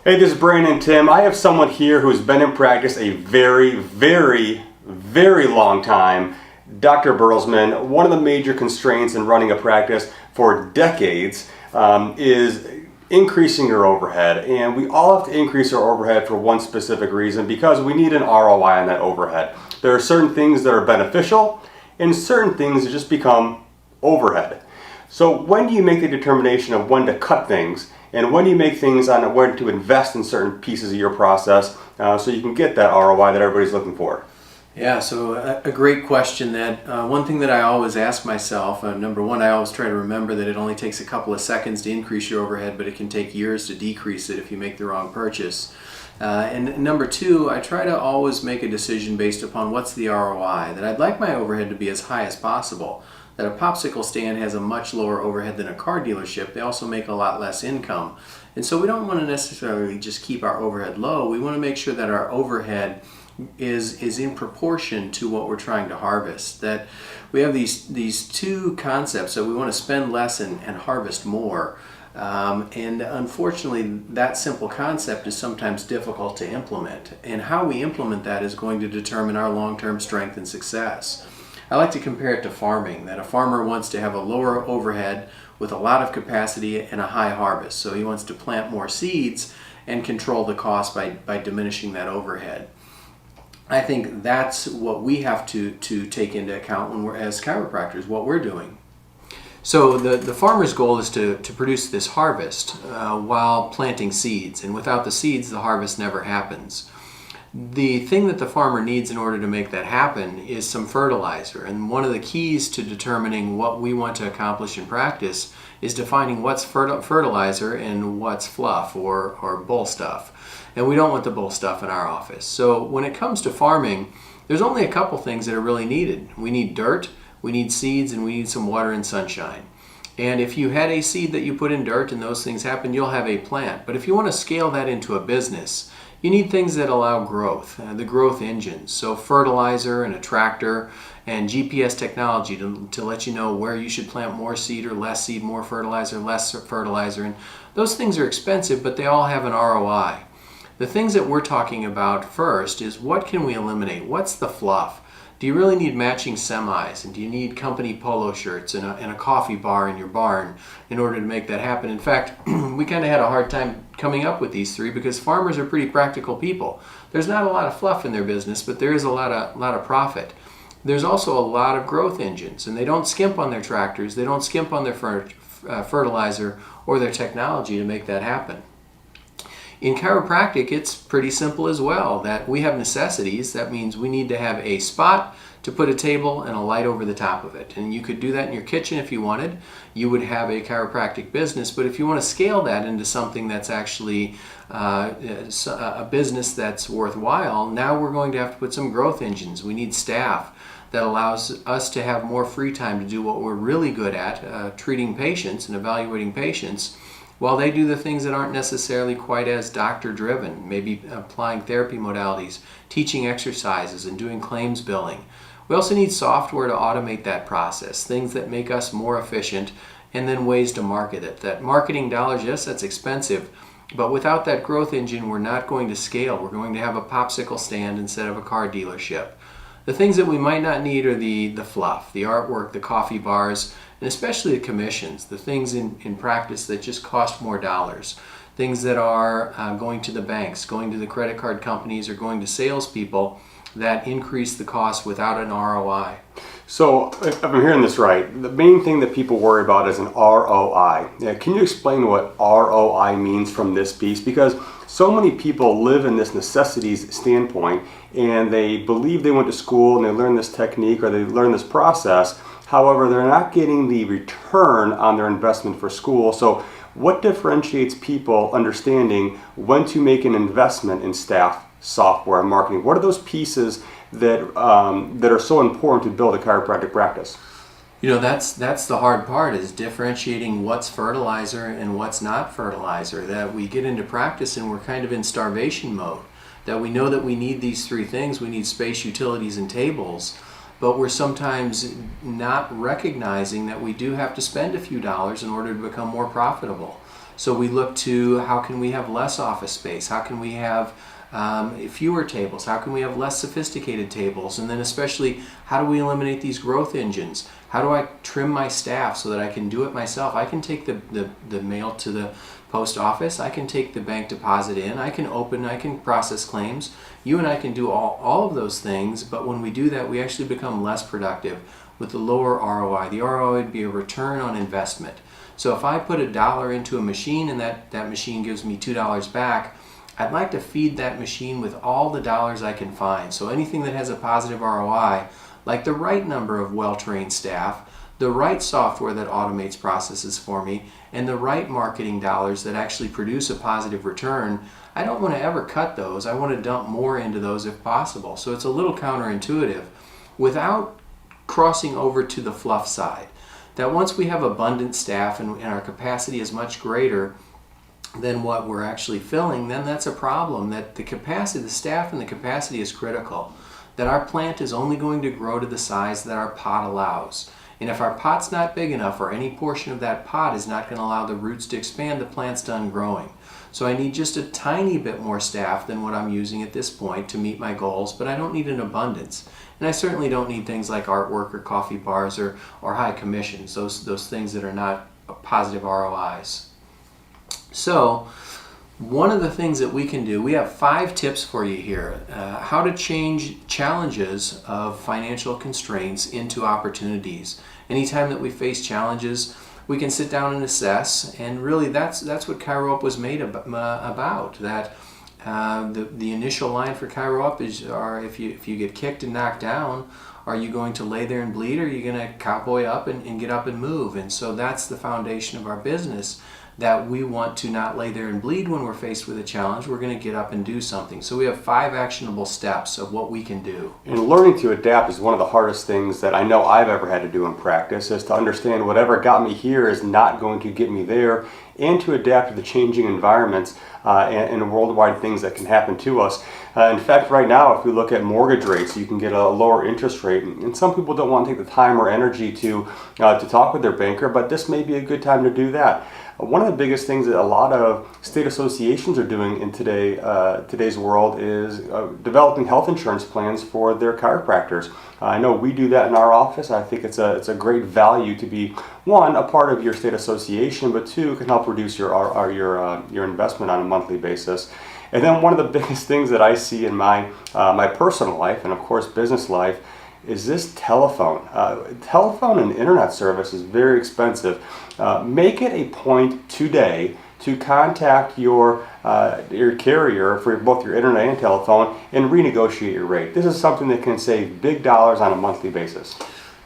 Hey, this is Brandon and Tim. I have someone here who's been in practice a very, very, very long time. Dr. Berlesman, one of the major constraints in running a practice for decades is increasing your overhead. And we all have to increase our overhead for one specific reason, because we need an ROI on that overhead. There are certain things that are beneficial and certain things that just become overhead. So when do you make the determination of when to cut things? And when do you make things on when to invest in certain pieces of your process so you can get that ROI that everybody's looking for? Yeah, so a great question. That one thing that I always ask myself, number one, I always try to remember that it only takes a couple of seconds to increase your overhead, but it can take years to decrease it if you make the wrong purchase. And number two, I try to always make a decision based upon what's the ROI, that I'd like my overhead to be as high as possible. That a popsicle stand has a much lower overhead than a car dealership. They also make a lot less income. And so we don't want to necessarily just keep our overhead low. We want to make sure that our overhead is in proportion to what we're trying to harvest. That we have these two concepts, that we want to spend less and harvest more. And unfortunately, that simple concept is sometimes difficult to implement. And how we implement that is going to determine our long-term strength and success. I like to compare it to farming, that a farmer wants to have a lower overhead with a lot of capacity and a high harvest. So he wants to plant more seeds and control the cost by diminishing that overhead. I think that's what we have to take into account when we're, as chiropractors, what we're doing. So the farmer's goal is to produce this harvest while planting seeds, and without the seeds, the harvest never happens. The thing that the farmer needs in order to make that happen is some fertilizer, and one of the keys to determining what we want to accomplish in practice is defining what's fertilizer and what's fluff or bull stuff. And we don't want the bull stuff in our office. So when it comes to farming, there's only a couple things that are really needed. We need dirt, we need seeds, and we need some water and sunshine. And if you had a seed that you put in dirt and those things happen, you'll have a plant. But if you want to scale that into a business, you need things that allow growth, the growth engines. So fertilizer and a tractor and GPS technology to let you know where you should plant more seed or less seed, more fertilizer, less fertilizer. And those things are expensive, but they all have an ROI. The things that we're talking about first is, what can we eliminate? What's the fluff? Do you really need matching semis? And do you need company polo shirts and a coffee bar in your barn in order to make that happen? In fact, we kind of had a hard time coming up with these three because farmers are pretty practical people. There's not a lot of fluff in their business, but there is a lot of profit. There's also a lot of growth engines, and they don't skimp on their tractors, they don't skimp on their fertilizer or their technology to make that happen. In chiropractic, it's pretty simple as well, that we have necessities. That means we need to have a spot to put a table and a light over the top of it. And you could do that in your kitchen if you wanted. You would have a chiropractic business. But if you want to scale that into something that's actually a business that's worthwhile, now we're going to have to put some growth engines. We need staff that allows us to have more free time to do what we're really good at, treating patients and evaluating patients, while they do the things that aren't necessarily quite as doctor-driven, maybe applying therapy modalities, teaching exercises, and doing claims billing. We also need software to automate that process, things that make us more efficient, and then ways to market it. That marketing dollars, yes, that's expensive, but without that growth engine, we're not going to scale. We're going to have a popsicle stand instead of a car dealership. The things that we might not need are the fluff, the artwork, the coffee bars, and especially the commissions, the things in practice that just cost more dollars, things that are going to the banks, going to the credit card companies, or going to salespeople that increase the cost without an ROI. So, if I'm hearing this right, the main thing that people worry about is an ROI. Can you explain what ROI means from this piece? Because so many people live in this necessities standpoint, and they believe they went to school and they learned this technique or they learned this process. However, they're not getting the return on their investment for school. So what differentiates people understanding when to make an investment in staff, software, and marketing? What are those pieces that are so important to build a chiropractic practice? You know, that's the hard part, is differentiating what's fertilizer and what's not fertilizer. That we get into practice and we're kind of in starvation mode. That we know that we need these three things. We need space, utilities, and tables. but we're sometimes not recognizing that we do have to spend a few dollars in order to become more profitable. So we look to how can we have less office space, how can we have fewer tables, how can we have less sophisticated tables, and then especially how do we eliminate these growth engines? How do I trim my staff so that I can do it myself? I can take the mail to the post office, I can take the bank deposit in, I can process claims. You and I can do all of those things, but when we do that, we actually become less productive with the lower ROI. The ROI would be a return on investment. So if I put $1 into a machine and that machine gives me $2 back, I'd like to feed that machine with all the dollars I can find. So anything that has a positive ROI, like the right number of well-trained staff, the right software that automates processes for me, and the right marketing dollars that actually produce a positive return, I don't want to ever cut those. I want to dump more into those if possible. So it's a little counterintuitive without crossing over to the fluff side. That once we have abundant staff and our capacity is much greater than what we're actually filling, then that's a problem. That the staff and the capacity is critical. That our plant is only going to grow to the size that our pot allows. And if our pot's not big enough, or any portion of that pot is not going to allow the roots to expand, the plant's done growing. So I need just a tiny bit more staff than what I'm using at this point to meet my goals, but I don't need an abundance. And I certainly don't need things like artwork or coffee bars or high commissions, those things that are not positive ROIs. So one of the things that we can do, we have 5 tips for you here, how to change challenges of financial constraints into opportunities. Anytime that we face challenges, we can sit down and assess, and really that's what ChiroUp was made about. That the initial line for ChiroUp is, if you get kicked and knocked down, are you going to lay there and bleed, or are you going to cowboy up and get up and move? And so that's the foundation of our business, that we want to not lay there and bleed when we're faced with a challenge. We're going to get up and do something. So we have 5 actionable steps of what we can do. And learning to adapt is one of the hardest things that I know I've ever had to do in practice, is to understand whatever got me here is not going to get me there, and to adapt to the changing environments and worldwide things that can happen to us. In fact, right now, if we look at mortgage rates, you can get a lower interest rate, and some people don't want to take the time or energy to talk with their banker, but this may be a good time to do that. One of the biggest things that a lot of state associations are doing in today's world is developing health insurance plans for their chiropractors. I know we do that in our office. I think it's a great value to be, 1, a part of your state association, but 2, can help reduce your investment on a monthly basis. And then one of the biggest things that I see in my personal life, and of course business life, is this telephone. Telephone and internet service is very expensive. Make it a point today to contact your carrier for both your internet and telephone and renegotiate your rate. This is something that can save big dollars on a monthly basis.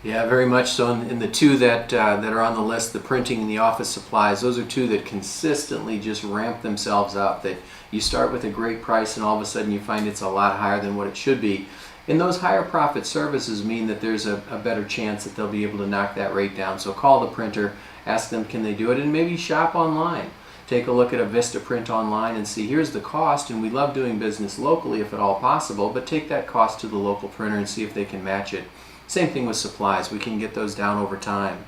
Yeah, very much so. In the 2 that are on the list, the printing and the office supplies, those are 2 that consistently just ramp themselves up. That you start with a great price and all of a sudden you find it's a lot higher than what it should be. And those higher profit services mean that there's a better chance that they'll be able to knock that rate down. So call the printer, ask them can they do it, and maybe shop online. Take a look at a Vista print online and see, here's the cost, and we love doing business locally if at all possible, but take that cost to the local printer and see if they can match it. Same thing with supplies. We can get those down over time.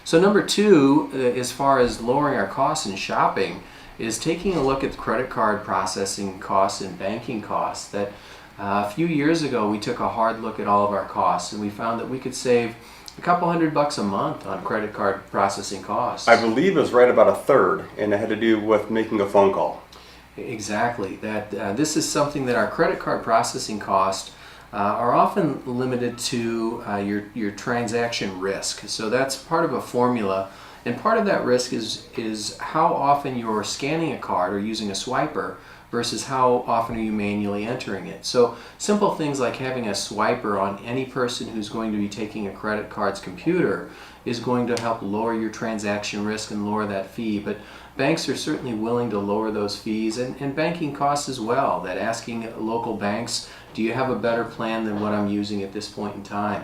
So number 2, as far as lowering our costs in shopping, is taking a look at the credit card processing costs and banking costs. That a few years ago, we took a hard look at all of our costs, and we found that we could save a couple $100 a month on credit card processing costs. I believe it was right about 1/3, and it had to do with making a phone call. Exactly. That this is something that our credit card processing costs are often limited to your transaction risk. So that's part of a formula, and part of that risk is how often you're scanning a card or using a swiper versus how often are you manually entering it. So simple things like having a swiper on any person who's going to be taking a credit card's computer is going to help lower your transaction risk and lower that fee. But banks are certainly willing to lower those fees, and banking costs as well. That asking local banks, do you have a better plan than what I'm using at this point in time?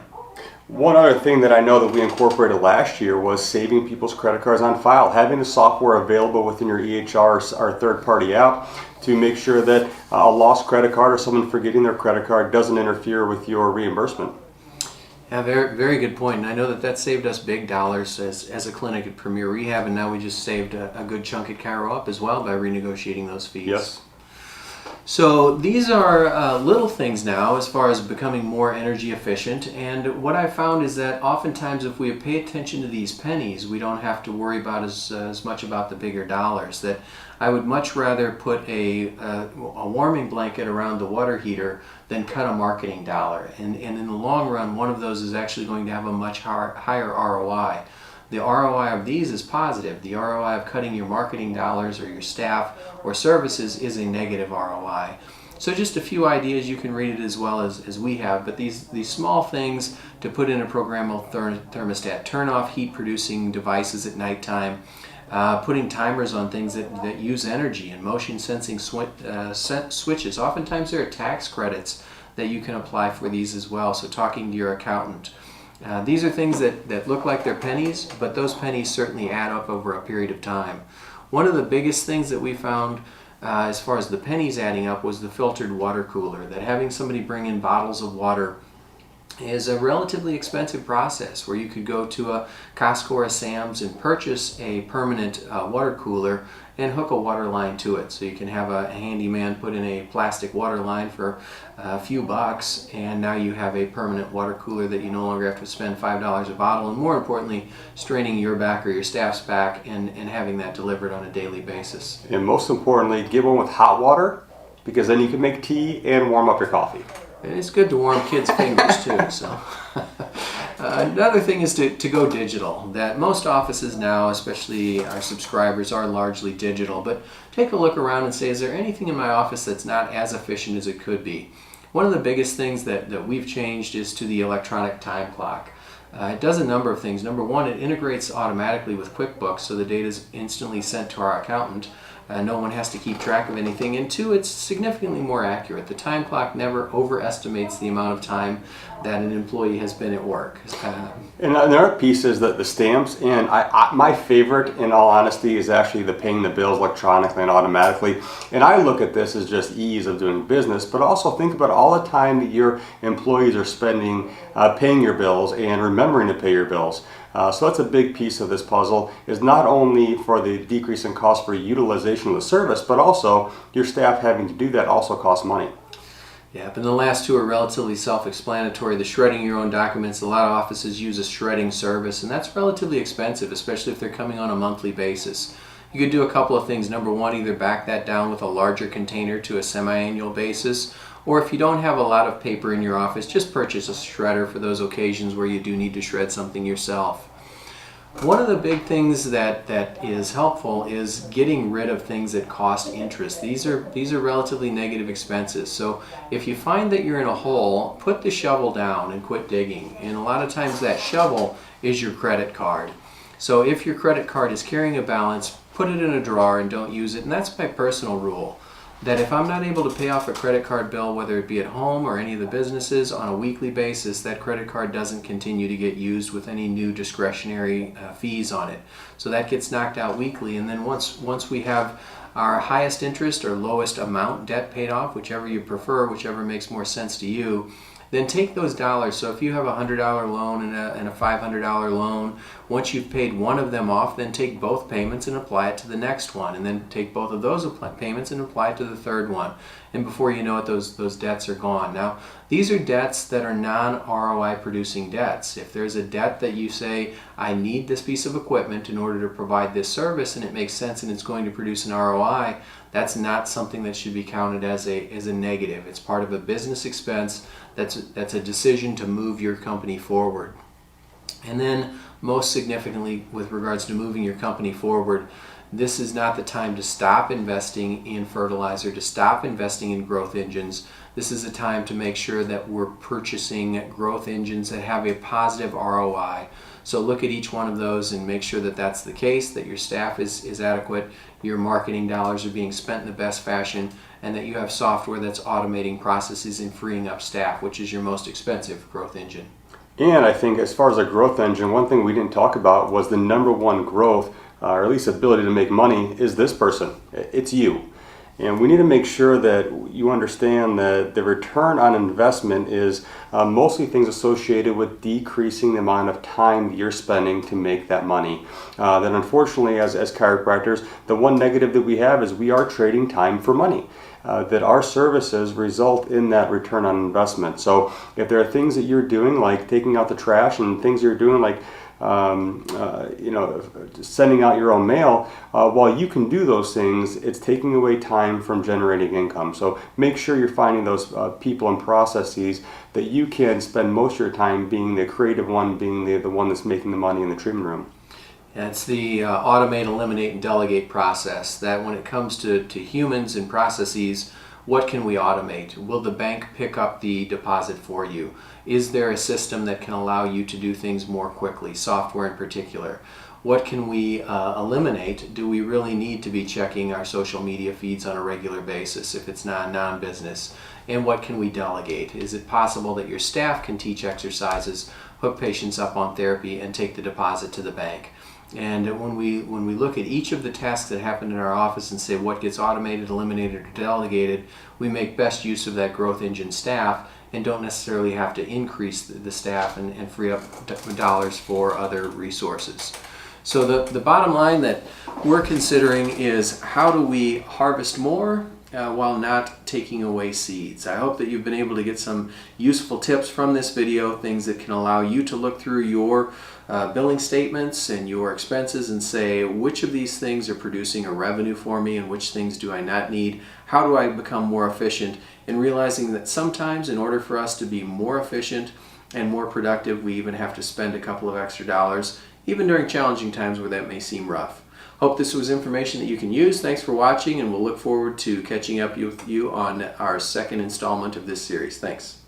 One other thing that I know that we incorporated last year was saving people's credit cards on file, having the software available within your EHR or third-party app to make sure that a lost credit card or someone forgetting their credit card doesn't interfere with your reimbursement. Yeah, very, very good point. And I know that saved us big dollars as a clinic at Premier Rehab, and now we just saved a good chunk at ChiroUp as well by renegotiating those fees. Yes. So these are little things now as far as becoming more energy efficient, and what I found is that oftentimes if we pay attention to these pennies, we don't have to worry about as much about the bigger dollars. That I would much rather put a warming blanket around the water heater than cut a marketing dollar, and in the long run one of those is actually going to have a much higher ROI. The ROI of these is positive. The ROI of cutting your marketing dollars or your staff or services is a negative ROI. So just a few ideas, you can read it as well as we have, but these small things to put in a programmable thermostat, turn off heat producing devices at nighttime, putting timers on things that use energy, and motion sensing switches. Oftentimes there are tax credits that you can apply for these as well, so talking to your accountant. These are things that look like they're pennies, but those pennies certainly add up over a period of time. One of the biggest things that we found as far as the pennies adding up was the filtered water cooler, that having somebody bring in bottles of water is a relatively expensive process, where you could go to a Costco or a Sam's and purchase a permanent water cooler and hook a water line to it. So you can have a handyman put in a plastic water line for a few bucks, and now you have a permanent water cooler that you no longer have to spend $5 a bottle, and more importantly, straining your back or your staff's back and having that delivered on a daily basis. And most importantly, get one with hot water, because then you can make tea and warm up your coffee. And it's good to warm kids' fingers too. So another thing is to go digital. That most offices now, especially our subscribers, are largely digital. But take a look around and say, is there anything in my office that's not as efficient as it could be? One of the biggest things that we've changed is to the electronic time clock. It does a number of things. Number one, it integrates automatically with QuickBooks, so the data is instantly sent to our accountant. No one has to keep track of anything. And two, it's significantly more accurate. The time clock never overestimates the amount of time that an employee has been at work. And another piece is that the stamps, and my favorite, in all honesty, is actually the paying the bills electronically and automatically. And I look at this as just ease of doing business, but also think about all the time that your employees are spending paying your bills and remembering to pay your bills. So that's a big piece of this puzzle, is not only for the decrease in cost for utilization of the service, but also your staff having to do that also costs money. Yeah, but the last two are relatively self-explanatory. The shredding your own documents, a lot of offices use a shredding service, and that's relatively expensive, especially if they're coming on a monthly basis. You could do a couple of things. Number one, either back that down with a larger container to a semi-annual basis, or if you don't have a lot of paper in your office, just purchase a shredder for those occasions where you do need to shred something yourself. One of the big things that is helpful is getting rid of things that cost interest. These are relatively negative expenses. So if you find that you're in a hole, put the shovel down and quit digging. And a lot of times that shovel is your credit card. So if your credit card is carrying a balance, put it in a drawer and don't use it. And that's my personal rule, that if I'm not able to pay off a credit card bill, whether it be at home or any of the businesses, on a weekly basis, that credit card doesn't continue to get used with any new discretionary fees on it. So that gets knocked out weekly, and then once we have our highest interest or lowest amount debt paid off, whichever you prefer, whichever makes more sense to you, then take those dollars. So if you have a $100 loan and a $500 loan, once you've paid one of them off, then take both payments and apply it to the next one, and then take both of those payments and apply it to the third one. And before you know it, those debts are gone. Now, these are debts that are non-ROI producing debts. If there's a debt that you say, I need this piece of equipment in order to provide this service, and it makes sense and it's going to produce an ROI, that's not something that should be counted as a negative. It's part of a business expense. That's a decision to move your company forward. And then, most significantly, with regards to moving your company forward, this is not the time to stop investing in fertilizer, to stop investing in growth engines. This is a time to make sure that we're purchasing growth engines that have a positive ROI. So look at each one of those and make sure that that's the case, that your staff is adequate, your marketing dollars are being spent in the best fashion, and that you have software that's automating processes and freeing up staff, which is your most expensive growth engine. And I think as far as a growth engine, one thing we didn't talk about was the number one growth, or at least ability to make money, is this person. It's you. And we need to make sure that you understand that the return on investment is mostly things associated with decreasing the amount of time that you're spending to make that money. Then unfortunately, as chiropractors, the one negative that we have is we are trading time for money. That our services result in that return on investment. So if there are things that you're doing, like taking out the trash, and things you're doing like sending out your own mail, while you can do those things, it's taking away time from generating income. So make sure you're finding those people and processes that you can spend most of your time being the creative one, being the one that's making the money in the treatment room. It's the automate, eliminate, and delegate process. That when it comes to humans and processes, what can we automate? Will the bank pick up the deposit for you? Is there a system that can allow you to do things more quickly, software in particular? What can we eliminate? Do we really need to be checking our social media feeds on a regular basis if it's not non-business? And what can we delegate? Is it possible that your staff can teach exercises, hook patients up on therapy, and take the deposit to the bank? And when we look at each of the tasks that happen in our office and say what gets automated, eliminated, or delegated, we make best use of that growth engine staff and don't necessarily have to increase the staff and free up dollars for other resources. So the bottom line that we're considering is, how do we harvest more while not taking away seeds? I hope that you've been able to get some useful tips from this video, things that can allow you to look through your billing statements and your expenses and say, which of these things are producing a revenue for me and which things do I not need? How do I become more efficient? And realizing that sometimes in order for us to be more efficient and more productive, we even have to spend a couple of extra dollars, even during challenging times where that may seem rough. Hope this was information that you can use. Thanks for watching, and we'll look forward to catching up with you on our second installment of this series. Thanks.